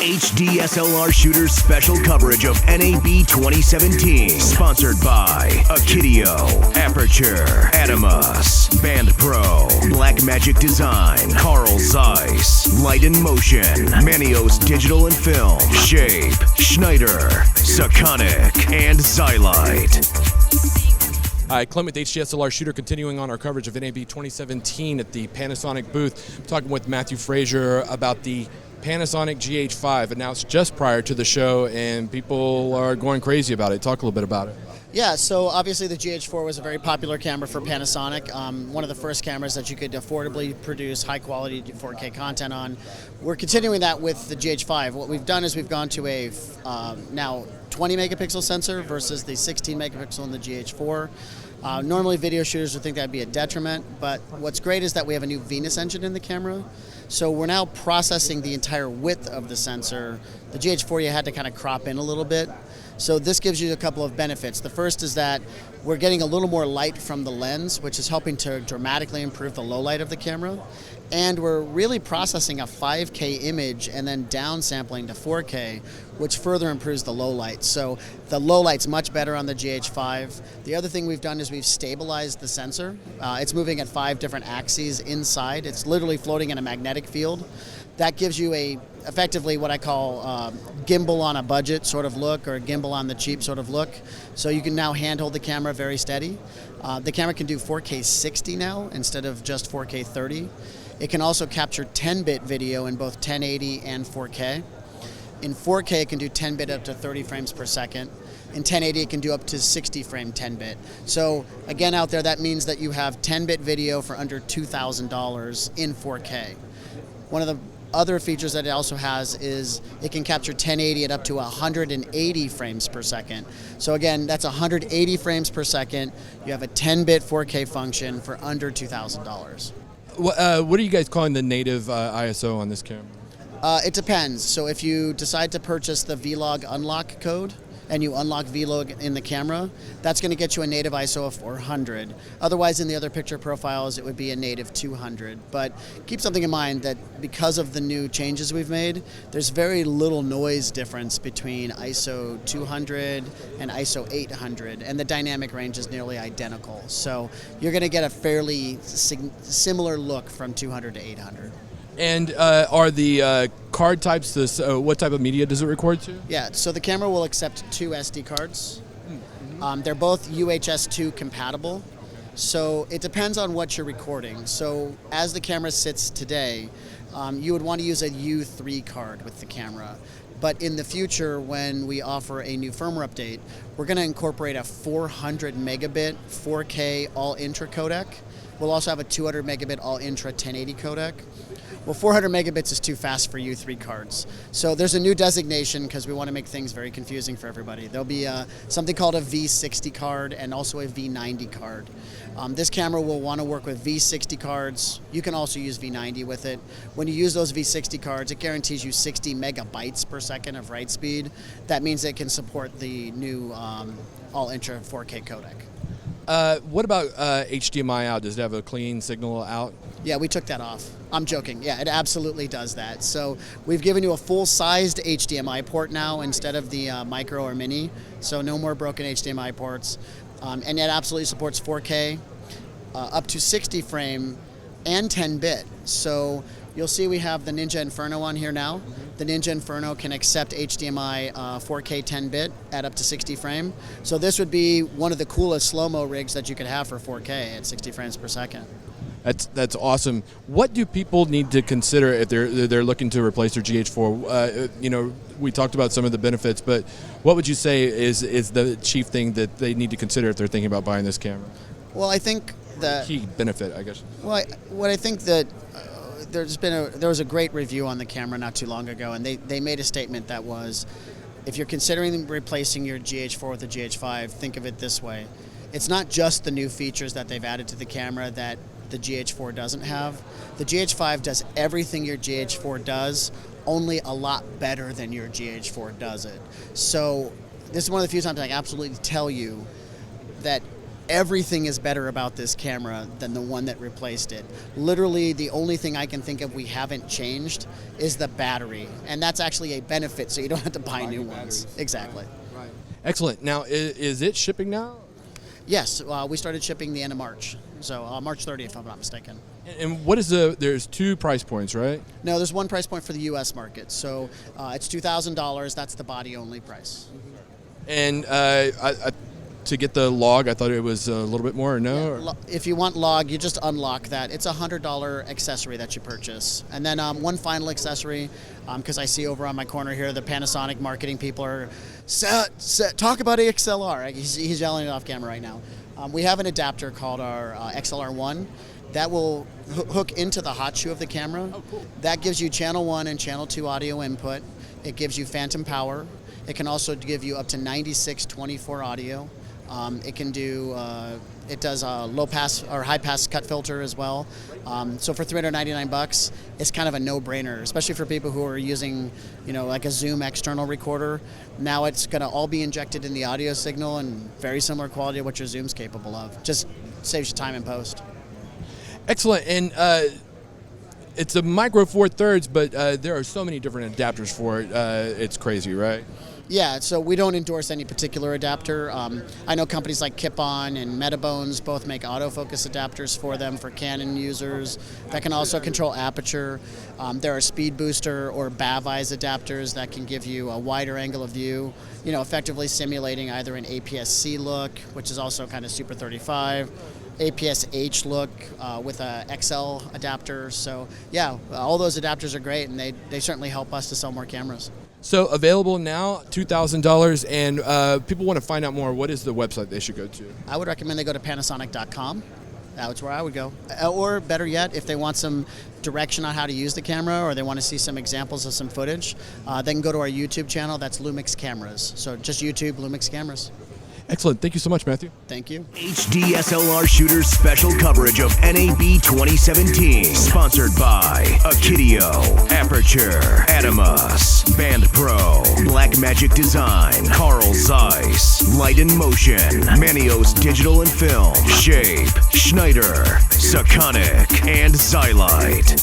HD SLR Shooters special coverage of NAB 2017. Sponsored by Akidio, Aperture, Adamus, Band Pro, Blackmagic Design, Carl Zeiss, Light in Motion, Manios Digital and Film, Shape, Schneider, Sakonic, and Xylite. Hi, Clement, HDSLR Shooter, continuing on our coverage of NAB 2017 at the Panasonic booth. I'm talking with Matthew Frazier about the Panasonic GH5, announced just prior to the show, and people are going crazy about it. Talk a little bit about it. Yeah, so obviously the GH4 was a very popular camera for Panasonic, one of the first cameras that you could affordably produce high-quality 4K content on. We're continuing that with the GH5. What we've done is we've gone to a now 20 megapixel sensor versus the 16 megapixel in the GH4. Normally video shooters would think that'd be a detriment, but what's great is that we have a new Venus engine in the camera. So we're now processing the entire width of the sensor. The GH4 you had to kind of crop in a little bit. So this gives you a couple of benefits. The first is that we're getting a little more light from the lens, which is helping to dramatically improve the low light of the camera. And we're really processing a 5K image and then downsampling to 4K, which further improves the low light. So the low light's much better on the GH5. The other thing we've done is we've stabilized the sensor. It's moving at 5 different axes inside. It's literally floating in a magnetic field. That gives you effectively what I call gimbal on a budget sort of look, or gimbal on the cheap sort of look. So you can now handhold the camera very steady. The camera can do 4K 60 now instead of just 4K 30. It can also capture 10-bit video in both 1080 and 4K. In 4K, it can do 10-bit up to 30 frames per second. In 1080, it can do up to 60-frame 10-bit. So again, out there, that means that you have 10-bit video for under $2,000 in 4K. One of the other features that it also has is it can capture 1080 at up to 180 frames per second. So again, that's 180 frames per second. You have a 10-bit 4K function for under $2,000. What are you guys calling the native ISO on this camera? It depends. So if you decide to purchase the Vlog unlock code and you unlock Vlog in the camera, that's going to get you a native ISO of 400. Otherwise, in the other picture profiles, it would be a native 200. But keep something in mind that because of the new changes we've made, there's very little noise difference between ISO 200 and ISO 800, and the dynamic range is nearly identical. So you're going to get a fairly similar look from 200 to 800. And are the card types, what type of media does it record to? Yeah, so the camera will accept 2 SD cards. They're both UHS-2 compatible. So it depends on what you're recording. So as the camera sits today, you would want to use a U3 card with the camera. But in the future, when we offer a new firmware update, we're going to incorporate a 400 megabit 4K all-intra codec. We'll also have a 200 megabit all-intra 1080 codec. Well, 400 megabits is too fast for U3 cards. So there's a new designation because we want to make things very confusing for everybody. There'll be something called a V60 card and also a V90 card. This camera will want to work with V60 cards. You can also use V90 with it. When you use those V60 cards, it guarantees you 60 megabytes per second of write speed. That means it can support the new all-intra 4K codec. What about HDMI out? Does it have a clean signal out? Yeah, we took that off. I'm joking. Yeah, it absolutely does that. So we've given you a full-sized HDMI port now instead of the micro or mini. So no more broken HDMI ports. And it absolutely supports 4K, up to 60 frame, and 10-bit. So you'll see we have the Ninja Inferno on here now. The Ninja Inferno can accept HDMI 4K 10-bit at up to 60 frame. So this would be one of the coolest slow-mo rigs that you could have for 4K at 60 frames per second. That's awesome. What do people need to consider if they're looking to replace their GH4? We talked about some of the benefits, but what would you say is the chief thing that they need to consider if they're thinking about buying this camera? Well, I think that key benefit, I guess. Well, I think that there was a great review on the camera not too long ago, and they made a statement that was, if you're considering replacing your GH4 with a GH5, think of it this way. It's not just the new features that they've added to the camera that the GH4 doesn't have. The GH5 does everything your GH4 does, only a lot better than your GH4 does it. So this is one of the few times I can absolutely tell you that everything is better about this camera than the one that replaced it. Literally, the only thing I can think of we haven't changed is the battery, and that's actually a benefit, so you don't have to buy new ones. Exactly. Right. Excellent. Now, is it shipping now? Yes, we started shipping the end of March, so March 30th, if I'm not mistaken. And what is there's 2 price points, right? No, there's one price point for the U.S. market, so it's $2,000. That's the body-only price. And to get the log, I thought it was a little bit more, or no? Yeah, if you want log, you just unlock that. It's a $100 accessory that you purchase. And then one final accessory, because I see over on my corner here, the Panasonic marketing people are, talk about XLR. He's yelling it off camera right now. We have an adapter called our XLR1 that will hook into the hot shoe of the camera. Oh, cool. That gives you channel 1 and channel 2 audio input. It gives you phantom power. It can also give you up to 96/24 audio. It can do, it does a low pass or high pass cut filter as well. So for $399, it's kind of a no-brainer, especially for people who are using, like a Zoom external recorder. Now it's going to all be injected in the audio signal and very similar quality to what your Zoom's capable of. Just saves you time in post. Excellent. And it's a micro 4/3, but there are so many different adapters for it. It's crazy, right? Yeah, so we don't endorse any particular adapter. I know companies like Kip-On and Metabones both make autofocus adapters for them for Canon users that can also control aperture. There are speed booster or BAV eyes adapters that can give you a wider angle of view, effectively simulating either an APS-C look, which is also kind of Super 35, APS-H look with a XL adapter. So yeah, all those adapters are great, and they certainly help us to sell more cameras. So available now, $2,000, and people want to find out more. What is the website they should go to? I would recommend they go to Panasonic.com. That's where I would go. Or better yet, if they want some direction on how to use the camera, or they want to see some examples of some footage, they can go to our YouTube channel. That's Lumix Cameras. So just YouTube, Lumix Cameras. Excellent. Thank you so much, Matthew. Thank you. HD SLR Shooters special coverage of NAB 2017. Sponsored by Akidio, Aperture, Adamus, Band Pro, Blackmagic Design, Carl Zeiss, Light in Motion, Manios Digital and Film, Shape, Schneider, Sakonic, and Xylite.